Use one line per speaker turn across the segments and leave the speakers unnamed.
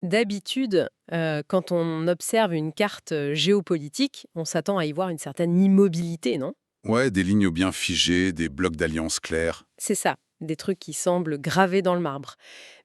D'habitude, quand on observe une carte géopolitique, on s'attend à y voir une certaine immobilité, non?
Ouais, des lignes bien figées, des blocs d'alliances clairs.
C'est ça, des trucs qui semblent gravés dans le marbre.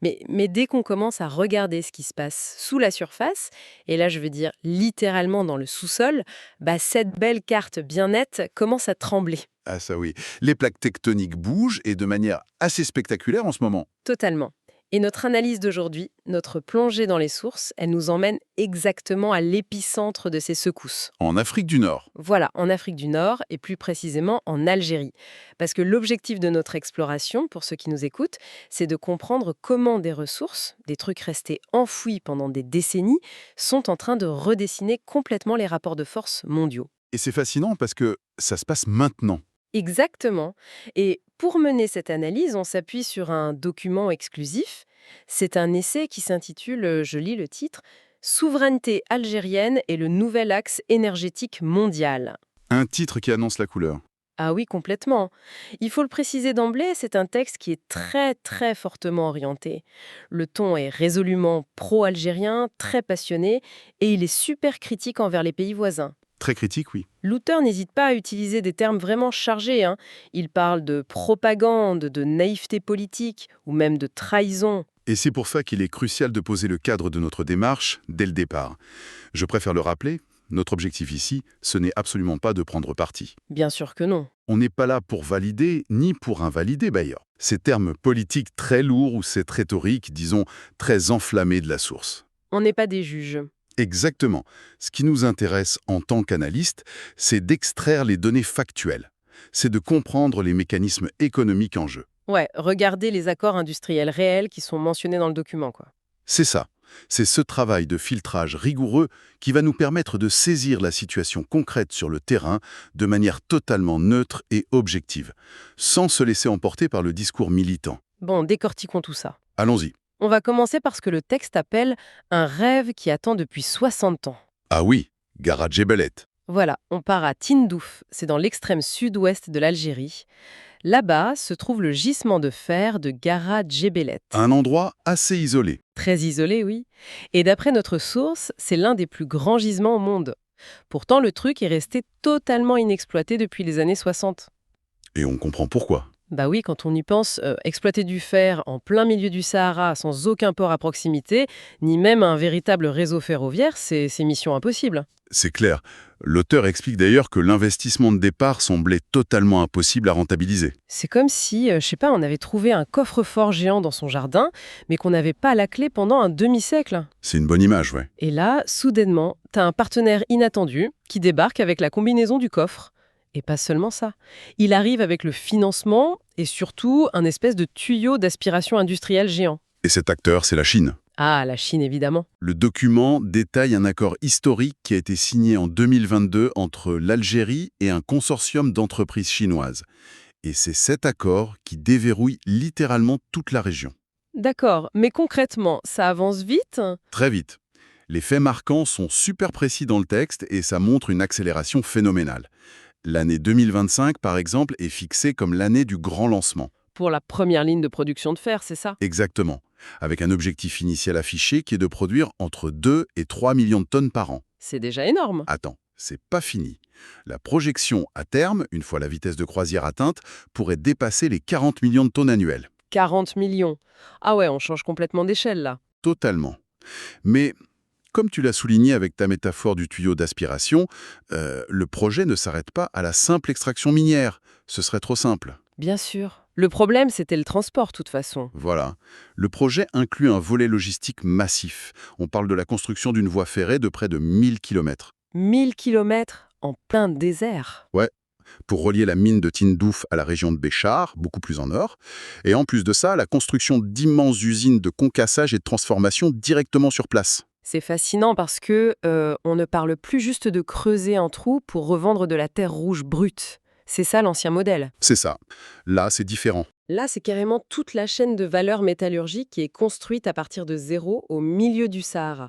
Mais dès qu'on commence à regarder ce qui se passe sous la surface, et là je veux dire littéralement dans le sous-sol, bah cette belle carte bien nette commence à trembler.
Ah ça oui. Les plaques tectoniques bougent et de manière assez spectaculaire en ce moment.
Totalement. Et notre analyse d'aujourd'hui, notre plongée dans les sources, elle nous emmène exactement à l'épicentre de ces secousses.
En Afrique du Nord.
Voilà, en Afrique du Nord et plus précisément en Algérie. Parce que l'objectif de notre exploration, pour ceux qui nous écoutent, c'est de comprendre comment des ressources, des trucs restés enfouis pendant des décennies, sont en train de redessiner complètement les rapports de force mondiaux.
Et c'est fascinant parce que ça se passe maintenant.
Exactement. Et pour mener cette analyse, on s'appuie sur un document exclusif. C'est un essai qui s'intitule, je lis le titre, Souveraineté algérienne et le nouvel axe énergétique mondial.
Un titre qui annonce la couleur.
Ah oui, complètement. Il faut le préciser d'emblée, c'est un texte qui est très très fortement orienté. Le ton est résolument pro-algérien, très passionné, et il est super critique envers les pays voisins.
Très critique, oui.
L'auteur n'hésite pas à utiliser des termes vraiment chargés, hein. Il parle de propagande, de naïveté politique, ou même de trahison.
Et c'est pour ça qu'il est crucial de poser le cadre de notre démarche dès le départ. Je préfère le rappeler, notre objectif ici, ce n'est absolument pas de prendre parti.
Bien sûr que non.
On n'est pas là pour valider ni pour invalider d'ailleurs. Ces termes politiques très lourds ou cette rhétorique, disons, très enflammée de la source.
On n'est pas des juges.
Exactement. Ce qui nous intéresse en tant qu'analystes, c'est d'extraire les données factuelles. C'est de comprendre les mécanismes économiques en jeu.
Ouais, regardez les accords industriels réels qui sont mentionnés dans le document, quoi.
C'est ça. C'est ce travail de filtrage rigoureux qui va nous permettre de saisir la situation concrète sur le terrain de manière totalement neutre et objective, sans se laisser emporter par le discours militant.
Bon, décortiquons tout ça.
Allons-y.
On va commencer par ce que le texte appelle un rêve qui attend depuis 60 ans.
Ah oui, Garat Djebelet.
Voilà, on part à Tindouf, c'est dans l'extrême sud-ouest de l'Algérie. Là-bas se trouve le gisement de fer de Gara Djebelet.
Un endroit assez isolé.
Très isolé, oui. Et d'après notre source, c'est l'un des plus grands gisements au monde. Pourtant, le truc est resté totalement inexploité depuis les années 60.
Et on comprend pourquoi.
Bah oui, quand on y pense, exploiter du fer en plein milieu du Sahara sans aucun port à proximité, ni même un véritable réseau ferroviaire, c'est mission impossible.
C'est clair. L'auteur explique d'ailleurs que l'investissement de départ semblait totalement impossible à rentabiliser.
C'est comme si, je sais pas, on avait trouvé un coffre-fort géant dans son jardin, mais qu'on n'avait pas la clé pendant un demi-siècle.
C'est une bonne image, ouais.
Et là, soudainement, t'as un partenaire inattendu qui débarque avec la combinaison du coffre. Et pas seulement ça. Il arrive avec le financement et surtout un espèce de tuyau d'aspiration industrielle géant.
Et cet acteur, c'est la Chine.
Ah, la Chine évidemment.
Le document détaille un accord historique qui a été signé en 2022 entre l'Algérie et un consortium d'entreprises chinoises. Et c'est cet accord qui déverrouille littéralement toute la région.
D'accord, mais concrètement, ça avance vite?
Très vite. Les faits marquants sont super précis dans le texte et ça montre une accélération phénoménale. L'année 2025, par exemple, est fixée comme l'année du grand lancement.
Pour la première ligne de production de fer, c'est ça?
Exactement. Avec un objectif initial affiché qui est de produire entre 2 et 3 millions de tonnes par an.
C'est déjà énorme.
Attends, c'est pas fini. La projection à terme, une fois la vitesse de croisière atteinte, pourrait dépasser les 40 millions de tonnes annuelles.
40 millions. Ah ouais, on change complètement d'échelle là.
Totalement. Mais, comme tu l'as souligné avec ta métaphore du tuyau d'aspiration, le projet ne s'arrête pas à la simple extraction minière. Ce serait trop simple.
Bien sûr. Le problème, c'était le transport, de toute façon.
Voilà. Le projet inclut un volet logistique massif. On parle de la construction d'une voie ferrée de près de 1000 km.
1000 kilomètres en plein désert.
Ouais, pour relier la mine de Tindouf à la région de Béchar, beaucoup plus en nord. Et en plus de ça, la construction d'immenses usines de concassage et de transformation directement sur place.
C'est fascinant parce que on ne parle plus juste de creuser un trou pour revendre de la terre rouge brute. C'est ça l'ancien modèle.
C'est ça. Là, c'est différent.
Là, c'est carrément toute la chaîne de valeur métallurgique qui est construite à partir de zéro au milieu du Sahara.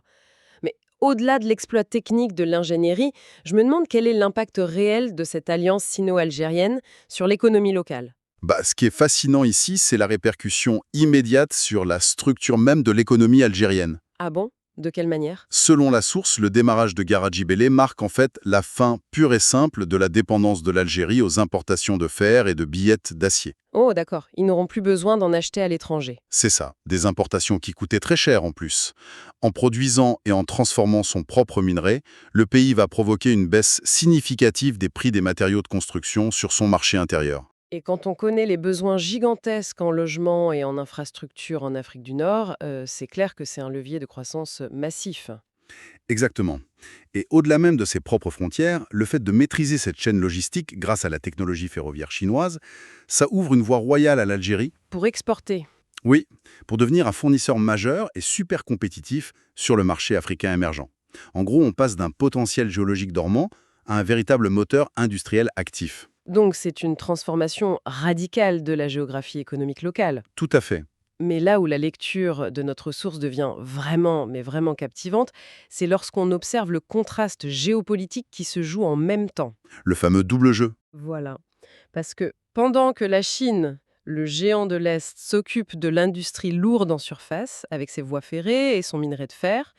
Mais au-delà de l'exploit technique de l'ingénierie, je me demande quel est l'impact réel de cette alliance sino-algérienne sur l'économie locale.
Ce qui est fascinant ici, c'est la répercussion immédiate sur la structure même de l'économie algérienne.
Ah bon? De quelle manière?
Selon la source, le démarrage de Garadjibélé marque en fait la fin pure et simple de la dépendance de l'Algérie aux importations de fer et de billettes d'acier.
Oh, d'accord. Ils n'auront plus besoin d'en acheter à l'étranger.
C'est ça, des importations qui coûtaient très cher en plus. En produisant et en transformant son propre minerai, le pays va provoquer une baisse significative des prix des matériaux de construction sur son marché intérieur.
Et quand on connaît les besoins gigantesques en logement et en infrastructure en Afrique du Nord, c'est clair que c'est un levier de croissance massif.
Exactement. Et au-delà même de ses propres frontières, le fait de maîtriser cette chaîne logistique grâce à la technologie ferroviaire chinoise, ça ouvre une voie royale à l'Algérie.
Pour exporter.
Oui, pour devenir un fournisseur majeur et super compétitif sur le marché africain émergent. En gros, on passe d'un potentiel géologique dormant à un véritable moteur industriel actif.
Donc c'est une transformation radicale de la géographie économique locale.
Tout à fait.
Mais là où la lecture de notre source devient vraiment, mais vraiment captivante, c'est lorsqu'on observe le contraste géopolitique qui se joue en même temps.
Le fameux double jeu.
Voilà. Parce que pendant que la Chine, le géant de l'Est, s'occupe de l'industrie lourde en surface, avec ses voies ferrées et son minerai de fer,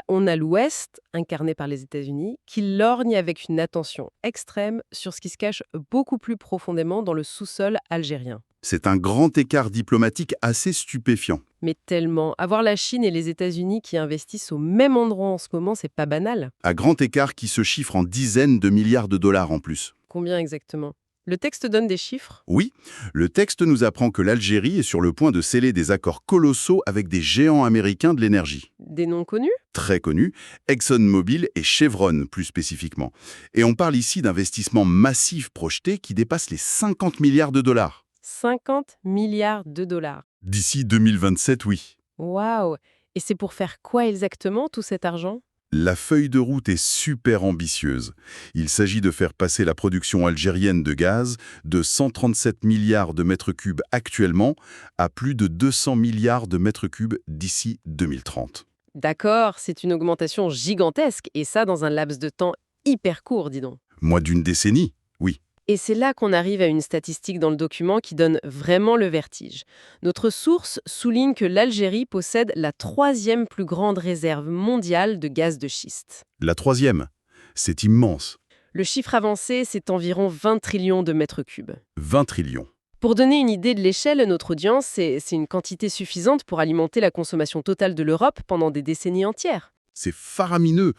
on a l'Ouest, incarné par les États-Unis, qui lorgne avec une attention extrême sur ce qui se cache beaucoup plus profondément dans le sous-sol algérien.
C'est un grand écart diplomatique assez stupéfiant.
Mais tellement, avoir la Chine et les États-Unis qui investissent au même endroit en ce moment, c'est pas banal.
À grand écart qui se chiffre en dizaines de milliards de dollars en plus.
Combien exactement? Le texte donne des chiffres?
Oui, le texte nous apprend que l'Algérie est sur le point de sceller des accords colossaux avec des géants américains de l'énergie.
Des noms connus?
Très connus, ExxonMobil et Chevron plus spécifiquement. Et on parle ici d'investissements massifs projetés qui dépassent les 50 milliards de dollars.
50 milliards de dollars.
D'ici 2027, oui.
Waouh! Et c'est pour faire quoi exactement tout cet argent?
La feuille de route est super ambitieuse. Il s'agit de faire passer la production algérienne de gaz de 137 milliards de mètres cubes actuellement à plus de 200 milliards de mètres cubes d'ici 2030.
D'accord, c'est une augmentation gigantesque, et ça dans un laps de temps hyper court, dis donc.
Moins d'une décennie, oui.
Et c'est là qu'on arrive à une statistique dans le document qui donne vraiment le vertige. Notre source souligne que l'Algérie possède la troisième plus grande réserve mondiale de gaz de schiste.
La troisième, c'est immense.
Le chiffre avancé, c'est environ 20 trillions de mètres cubes.
20 trillions.
Pour donner une idée de l'échelle, notre audience, c'est une quantité suffisante pour alimenter la consommation totale de l'Europe pendant des décennies entières.
C'est faramineux.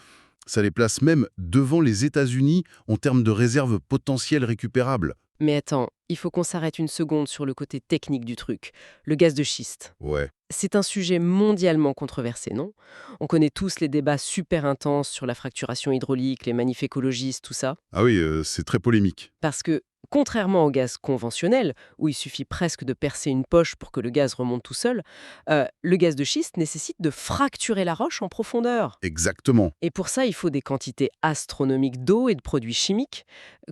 Ça les place même devant les États-Unis en termes de réserves potentielles récupérables.
Mais attends, il faut qu'on s'arrête une seconde sur le côté technique du truc. Le gaz de schiste.
Ouais.
C'est un sujet mondialement controversé, non? On connaît tous les débats super intenses sur la fracturation hydraulique, les manifs écologistes, tout ça.
Ah oui, c'est très polémique.
Parce que, contrairement au gaz conventionnel, où il suffit presque de percer une poche pour que le gaz remonte tout seul, le gaz de schiste nécessite de fracturer la roche en profondeur.
Exactement.
Et pour ça, il faut des quantités astronomiques d'eau et de produits chimiques.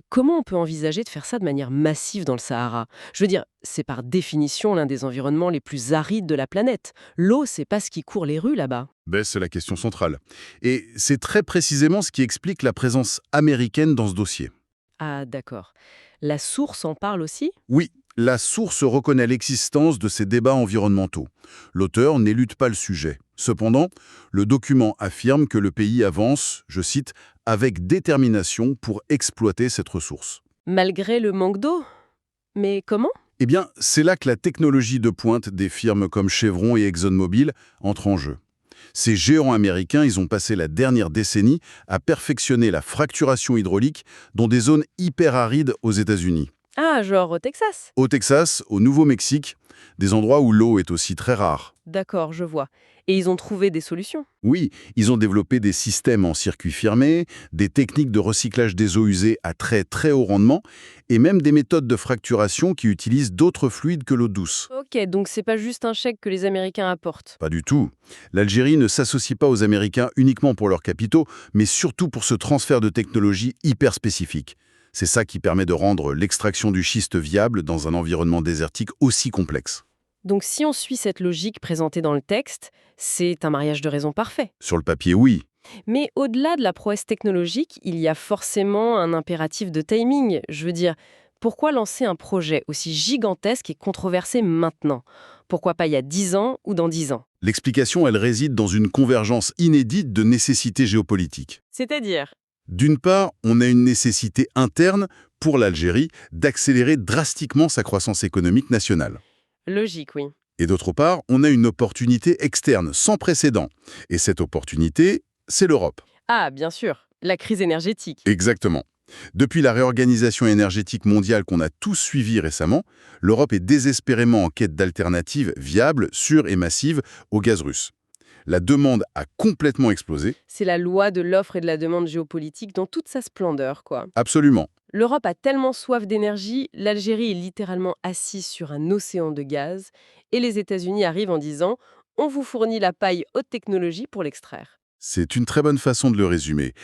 Comment on peut envisager de faire ça de manière massive dans le Sahara? Je veux dire, c'est par définition l'un des environnements les plus arides de la planète. L'eau, c'est pas ce qui court les rues là-bas.
Ben, c'est la question centrale. Et c'est très précisément ce qui explique la présence américaine dans ce dossier.
Ah, d'accord. La source en parle aussi?
Oui, la source reconnaît l'existence de ces débats environnementaux. L'auteur n'élude pas le sujet. Cependant, le document affirme que le pays avance, je cite, « avec détermination pour exploiter cette ressource ».
Malgré le manque d'eau? Mais comment?
Eh bien, c'est là que la technologie de pointe des firmes comme Chevron et ExxonMobil entre en jeu. Ces géants américains, ils ont passé la dernière décennie à perfectionner la fracturation hydraulique dans des zones hyper arides aux États-Unis.
Ah, genre au Texas?
Au Texas, au Nouveau-Mexique, des endroits où l'eau est aussi très rare.
D'accord, je vois. Et ils ont trouvé des solutions?
Oui, ils ont développé des systèmes en circuit fermé, des techniques de recyclage des eaux usées à très très haut rendement, et même des méthodes de fracturation qui utilisent d'autres fluides que l'eau douce.
Ok, donc c'est pas juste un chèque que les Américains apportent.
Pas du tout. L'Algérie ne s'associe pas aux Américains uniquement pour leurs capitaux, mais surtout pour ce transfert de technologie hyper spécifique. C'est ça qui permet de rendre l'extraction du schiste viable dans un environnement désertique aussi complexe.
Donc si on suit cette logique présentée dans le texte, c'est un mariage de raison parfait.
Sur le papier, oui.
Mais au-delà de la prouesse technologique, il y a forcément un impératif de timing. Je veux dire, Pourquoi lancer un projet aussi gigantesque et controversé maintenant? Pourquoi pas il y a 10 ans ou dans 10 ans?
L'explication, elle réside dans une convergence inédite de nécessités géopolitiques.
C'est-à-dire?
D'une part, on a une nécessité interne pour l'Algérie d'accélérer drastiquement sa croissance économique nationale.
Logique, oui.
Et d'autre part, on a une opportunité externe sans précédent. Et cette opportunité, c'est l'Europe.
Ah, bien sûr, la crise énergétique.
Exactement. Depuis la réorganisation énergétique mondiale qu'on a tous suivie récemment, l'Europe est désespérément en quête d'alternatives viables, sûres et massives au gaz russe. La demande a complètement explosé.
C'est la loi de l'offre et de la demande géopolitique dans toute sa splendeur, quoi.
Absolument.
L'Europe a tellement soif d'énergie, l'Algérie est littéralement assise sur un océan de gaz, et les États-Unis arrivent en disant «On vous fournit la paille haute technologie pour l'extraire».
C'est une très bonne façon de le résumer.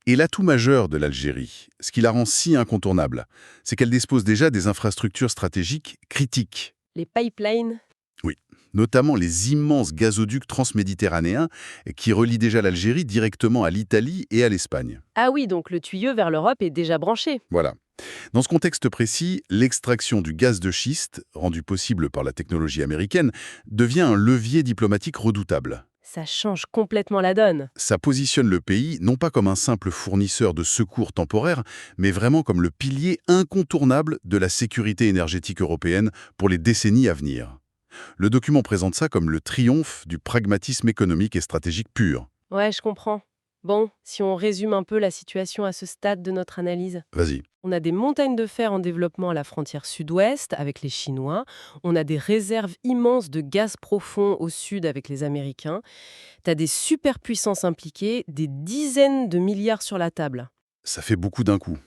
Et l'atout majeur de l'Algérie, ce qui la rend si incontournable, c'est qu'elle dispose déjà des infrastructures stratégiques critiques.
Les pipelines.
Oui, notamment les immenses gazoducs transméditerranéens qui relient déjà l'Algérie directement à l'Italie et à l'Espagne.
Ah oui, donc le tuyau vers l'Europe est déjà branché.
Voilà. Dans ce contexte précis, l'extraction du gaz de schiste, rendue possible par la technologie américaine, devient un levier diplomatique redoutable.
Ça change complètement la donne.
Ça positionne le pays non pas comme un simple fournisseur de secours temporaires, mais vraiment comme le pilier incontournable de la sécurité énergétique européenne pour les décennies à venir. Le document présente ça comme le triomphe du pragmatisme économique et stratégique pur.
Ouais, je comprends. Bon, si on résume un peu la situation à ce stade de notre analyse.
Vas-y.
On a des montagnes de fer en développement à la frontière sud-ouest avec les Chinois. On a des réserves immenses de gaz profond au sud avec les Américains. T'as des superpuissances impliquées, des dizaines de milliards sur la table.
Ça fait beaucoup d'un coup.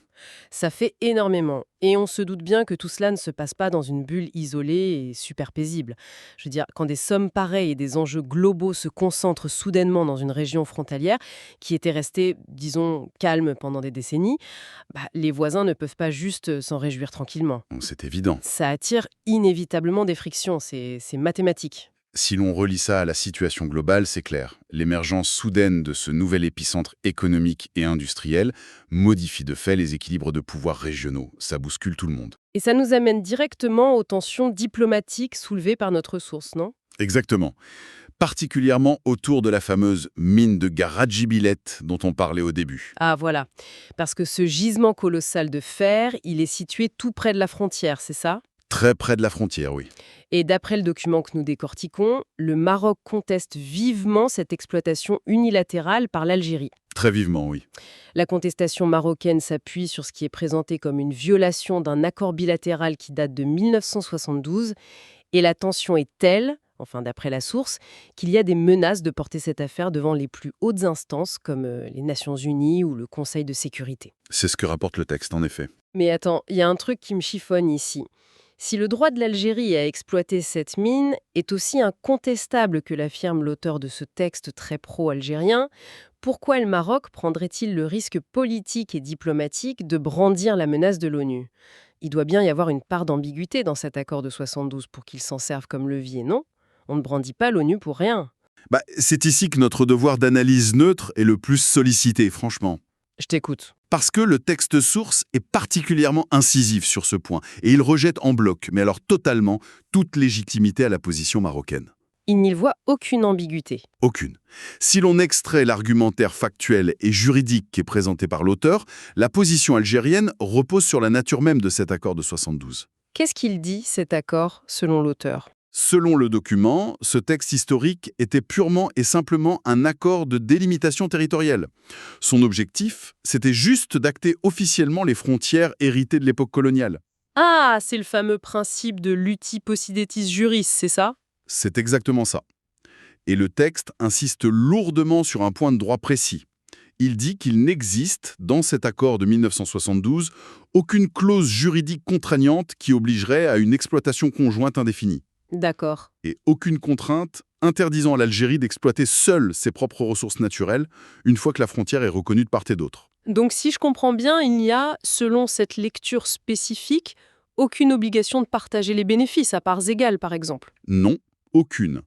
Ça fait énormément. Et on se doute bien que tout cela ne se passe pas dans une bulle isolée et super paisible. Je veux dire, quand des sommes pareilles et des enjeux globaux se concentrent soudainement dans une région frontalière qui était restée, disons, calme pendant des décennies, les voisins ne peuvent pas juste s'en réjouir tranquillement.
C'est évident.
Ça attire inévitablement des frictions, c'est mathématique.
Si l'on relie ça à la situation globale, c'est clair. L'émergence soudaine de ce nouvel épicentre économique et industriel modifie de fait les équilibres de pouvoir régionaux. Ça bouscule tout le monde.
Et ça nous amène directement aux tensions diplomatiques soulevées par notre source, non?
Exactement. Particulièrement autour de la fameuse mine de Garadjibilet dont on parlait au début.
Ah voilà, parce que ce gisement colossal de fer, il est situé tout près de la frontière, c'est ça?
Très près de la frontière, oui.
Et d'après le document que nous décortiquons, le Maroc conteste vivement cette exploitation unilatérale par l'Algérie.
Très vivement, oui.
La contestation marocaine s'appuie sur ce qui est présenté comme une violation d'un accord bilatéral qui date de 1972, et la tension est telle, enfin d'après la source, qu'il y a des menaces de porter cette affaire devant les plus hautes instances comme les Nations Unies ou le Conseil de sécurité.
C'est ce que rapporte le texte, en effet.
Mais attends, il y a un truc qui me chiffonne ici. Si le droit de l'Algérie à exploiter cette mine est aussi incontestable que l'affirme l'auteur de ce texte très pro-algérien, pourquoi le Maroc prendrait-il le risque politique et diplomatique de brandir la menace de l'ONU? Il doit bien y avoir une part d'ambiguïté dans cet accord de 72 pour qu'il s'en serve comme levier, non? On ne brandit pas l'ONU pour rien.
C'est ici que notre devoir d'analyse neutre est le plus sollicité, franchement.
Je t'écoute.
Parce que le texte source est particulièrement incisif sur ce point, et il rejette en bloc, mais alors totalement, toute légitimité à la position marocaine.
Il n'y voit aucune ambiguïté.
Aucune. Si l'on extrait l'argumentaire factuel et juridique qui est présenté par l'auteur, la position algérienne repose sur la nature même de cet accord de 72.
Qu'est-ce qu'il dit, cet accord, selon l'auteur?
Selon le document, ce texte historique était purement et simplement un accord de délimitation territoriale. Son objectif, c'était juste d'acter officiellement les frontières héritées de l'époque coloniale.
Ah, c'est le fameux principe de l'uti possidetis juris, c'est ça?
C'est exactement ça. Et le texte insiste lourdement sur un point de droit précis. Il dit qu'il n'existe, dans cet accord de 1972, aucune clause juridique contraignante qui obligerait à une exploitation conjointe indéfinie.
D'accord.
Et aucune contrainte interdisant à l'Algérie d'exploiter seule ses propres ressources naturelles une fois que la frontière est reconnue de part et d'autre.
Donc si je comprends bien, il n'y a, selon cette lecture spécifique, aucune obligation de partager les bénéfices à parts égales, par exemple.
Non, aucune.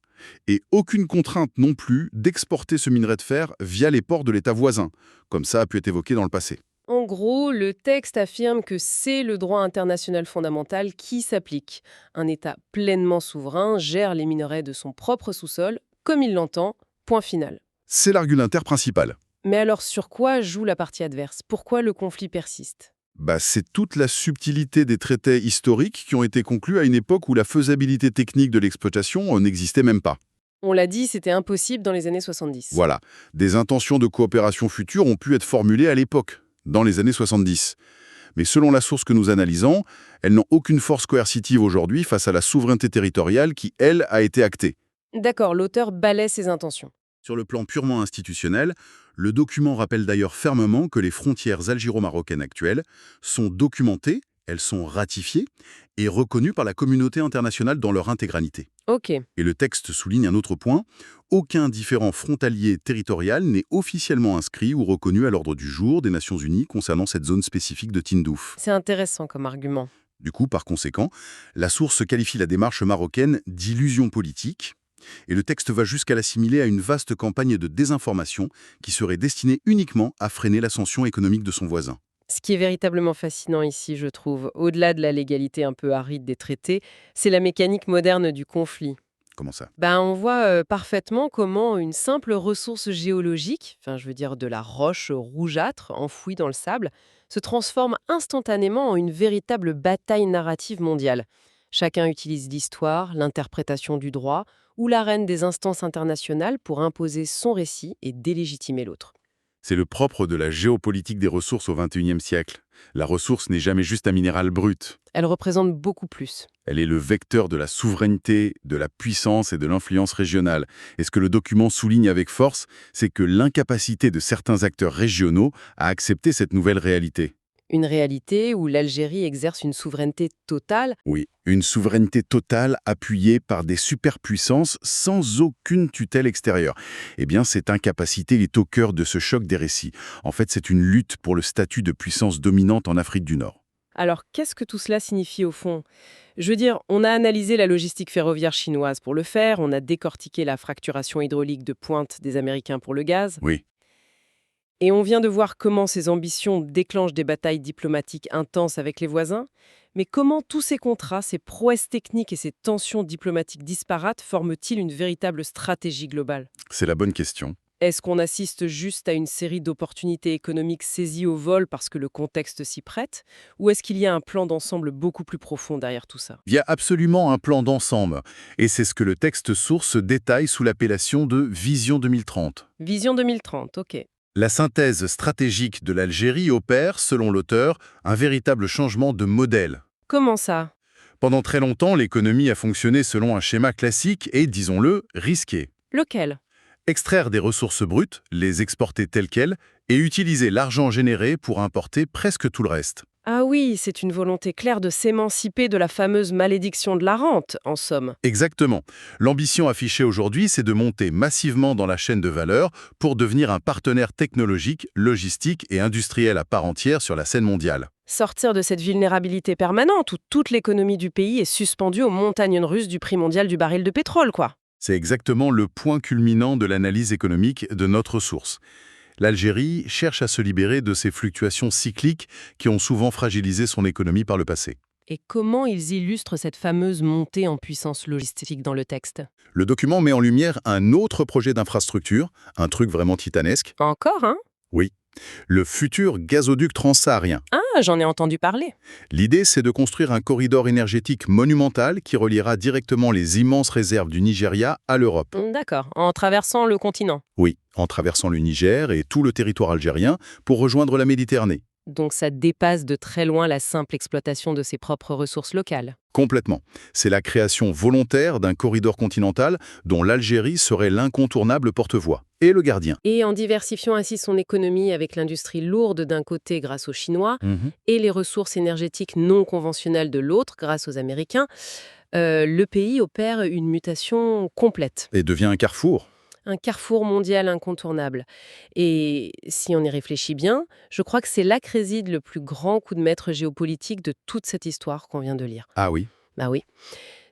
Et aucune contrainte non plus d'exporter ce minerai de fer via les ports de l'État voisin, comme ça a pu être évoqué dans le passé.
En gros, le texte affirme que c'est le droit international fondamental qui s'applique. Un État pleinement souverain gère les minerais de son propre sous-sol, comme il l'entend, point final.
C'est l'argumentaire principal.
Mais alors sur quoi joue la partie adverse? Pourquoi le conflit persiste?
C'est toute la subtilité des traités historiques qui ont été conclus à une époque où la faisabilité technique de l'exploitation n'existait même pas.
On l'a dit, c'était impossible dans les années 70.
Voilà, des intentions de coopération future ont pu être formulées à l'époque, dans les années 70. Mais selon la source que nous analysons, elles n'ont aucune force coercitive aujourd'hui face à la souveraineté territoriale qui, elle, a été actée.
D'accord, l'auteur balaie ses intentions.
Sur le plan purement institutionnel, le document rappelle d'ailleurs fermement que les frontières algéro-marocaines actuelles sont documentées, elles sont ratifiées et reconnues par la communauté internationale dans leur intégralité.
Ok.
Et le texte souligne un autre point, aucun différend frontalier territorial n'est officiellement inscrit ou reconnu à l'ordre du jour des Nations Unies concernant cette zone spécifique de Tindouf.
C'est intéressant comme argument.
Du coup, par conséquent, la source qualifie la démarche marocaine d'illusion politique, et le texte va jusqu'à l'assimiler à une vaste campagne de désinformation qui serait destinée uniquement à freiner l'ascension économique de son voisin.
Ce qui est véritablement fascinant ici, je trouve, au-delà de la légalité un peu aride des traités, c'est la mécanique moderne du conflit.
Comment ça?
On voit parfaitement comment une simple ressource géologique, enfin je veux dire de la roche rougeâtre enfouie dans le sable, se transforme instantanément en une véritable bataille narrative mondiale. Chacun utilise l'histoire, l'interprétation du droit ou l'arène des instances internationales pour imposer son récit et délégitimer l'autre.
C'est le propre de la géopolitique des ressources au XXIe siècle. La ressource n'est jamais juste un minéral brut.
Elle représente beaucoup plus.
Elle est le vecteur de la souveraineté, de la puissance et de l'influence régionale. Et ce que le document souligne avec force, c'est que l'incapacité de certains acteurs régionaux à accepter cette nouvelle réalité.
Une réalité où l'Algérie exerce une souveraineté totale.
Oui, une souveraineté totale appuyée par des superpuissances sans aucune tutelle extérieure. Eh bien, cette incapacité est au cœur de ce choc des récits. En fait, c'est une lutte pour le statut de puissance dominante en Afrique du Nord.
Alors, qu'est-ce que tout cela signifie au fond? Je veux dire, on a analysé la logistique ferroviaire chinoise pour le faire, on a décortiqué la fracturation hydraulique de pointe des Américains pour le gaz,
Oui.
et on vient de voir comment ces ambitions déclenchent des batailles diplomatiques intenses avec les voisins. Mais comment tous ces contrats, ces prouesses techniques et ces tensions diplomatiques disparates forment-ils une véritable stratégie globale?
C'est la bonne question.
Est-ce qu'on assiste juste à une série d'opportunités économiques saisies au vol parce que le contexte s'y prête? Ou est-ce qu'il y a un plan d'ensemble beaucoup plus profond derrière tout ça?
Il y a absolument un plan d'ensemble. Et c'est ce que le texte source détaille sous l'appellation de Vision 2030.
Vision 2030, ok.
La synthèse stratégique de l'Algérie opère, selon l'auteur, un véritable changement de modèle.
Comment ça?
Pendant très longtemps, l'économie a fonctionné selon un schéma classique et, disons-le, risqué.
Lequel?
Extraire des ressources brutes, les exporter telles quelles, et utiliser l'argent généré pour importer presque tout le reste.
Ah oui, c'est une volonté claire de s'émanciper de la fameuse malédiction de la rente, en somme.
Exactement. L'ambition affichée aujourd'hui, c'est de monter massivement dans la chaîne de valeur pour devenir un partenaire technologique, logistique et industriel à part entière sur la scène mondiale.
Sortir de cette vulnérabilité permanente où toute l'économie du pays est suspendue aux montagnes russes du prix mondial du baril de pétrole, quoi.
C'est exactement le point culminant de l'analyse économique de notre source. L'Algérie cherche à se libérer de ces fluctuations cycliques qui ont souvent fragilisé son économie par le passé.
Et comment ils illustrent cette fameuse montée en puissance logistique dans le texte?
Le document met en lumière un autre projet d'infrastructure, un truc vraiment titanesque.
Encore, hein?
Oui, le futur gazoduc transsaharien.
Ah, j'en ai entendu parler.
L'idée, c'est de construire un corridor énergétique monumental qui reliera directement les immenses réserves du Nigeria à l'Europe.
D'accord, en traversant le continent.
Oui, en traversant le Niger et tout le territoire algérien pour rejoindre la Méditerranée.
Donc ça dépasse de très loin la simple exploitation de ses propres ressources locales.
Complètement. C'est la création volontaire d'un corridor continental dont l'Algérie serait l'incontournable porte-voix et le gardien.
Et en diversifiant ainsi son économie avec l'industrie lourde d'un côté grâce aux Chinois et les ressources énergétiques non conventionnelles de l'autre grâce aux Américains, le pays opère une mutation complète.
Et devient un carrefour.
Un carrefour mondial incontournable. Et si on y réfléchit bien, je crois que c'est là que réside le plus grand coup de maître géopolitique de toute cette histoire qu'on vient de lire.
Ah oui.
Bah oui.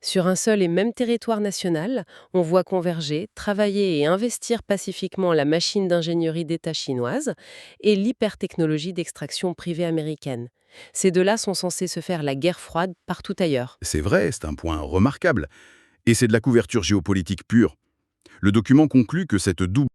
Sur un seul et même territoire national, on voit converger, travailler et investir pacifiquement la machine d'ingénierie d'État chinoise et l'hypertechnologie d'extraction privée américaine. Ces deux-là sont censés se faire la guerre froide partout ailleurs.
C'est vrai, c'est un point remarquable. Et c'est de la couverture géopolitique pure. Le document conclut que cette double